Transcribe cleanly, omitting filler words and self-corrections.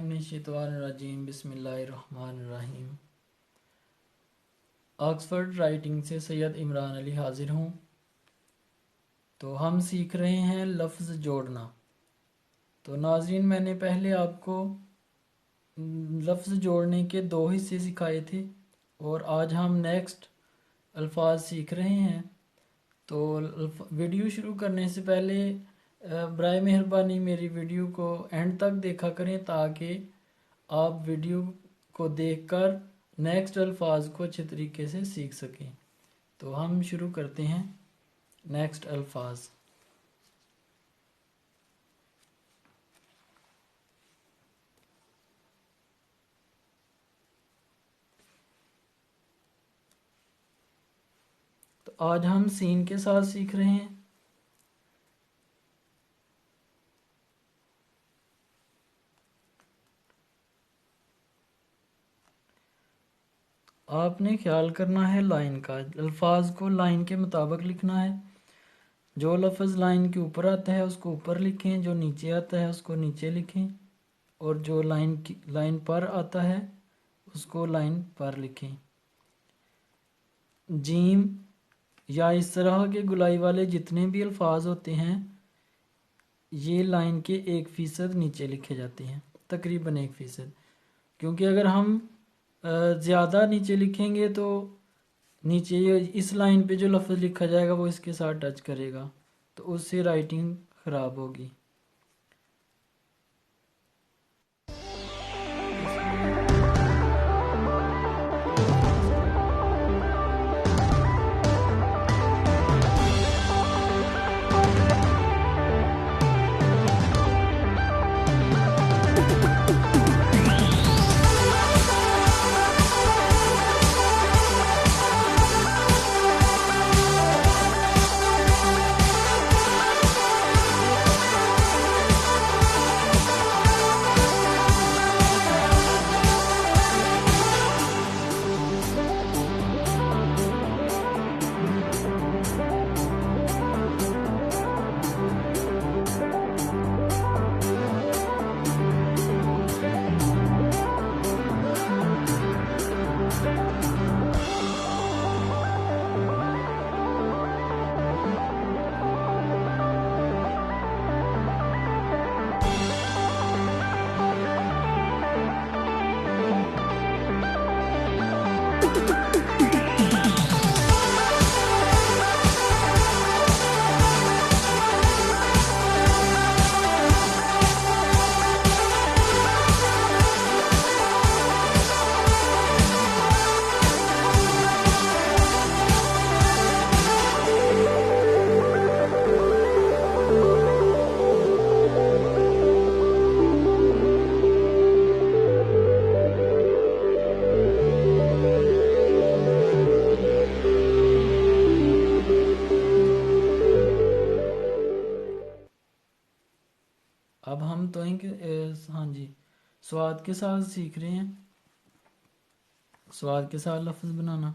मिनश्शैतानिर्रजीम बिस्मिल्लाहिर्रहमानिर्रहीम। Oxford writing से सैयद इमरान अली हाजिर हूँ। तो हम सीख रहे हैं लफ्ज़ जोड़ना। तो नाज़रीन, मैंने पहले आपको लफ्ज़ जोड़ने के 2 हिस्से सिखाए थे और आज हम नेक्स्ट अल्फाज सीख रहे हैं। तो वीडियो शुरू करने से पहले बराए मेहरबानी मेरी वीडियो को एंड तक देखा करें ताकि आप वीडियो को देखकर नेक्स्ट अल्फाज को अच्छे तरीके से सीख सकें। तो हम शुरू करते हैं नेक्स्ट अल्फाज। तो आज हम सीन के साथ सीख रहे हैं। आपने ख्याल करना है लाइन का, अल्फाज को लाइन के मुताबिक लिखना है। जो लफ्ज़ लाइन के ऊपर आता है उसको ऊपर लिखें, जो नीचे आता है उसको नीचे लिखें, और जो लाइन पर आता है उसको लाइन पर लिखें। जीम या इस तरह के गुलाई वाले जितने भी अल्फाज होते हैं ये लाइन के 1% नीचे लिखे जाते हैं, तकरीबन 1%, क्योंकि अगर हम ज़्यादा नीचे लिखेंगे तो नीचे इस लाइन पे जो लफ्ज़ लिखा जाएगा वो इसके साथ टच करेगा, तो उससे राइटिंग ख़राब होगी। अब हम तो स्वाद के साथ सीख रहे हैं, स्वाद के साथ लफ्ज़ बनाना।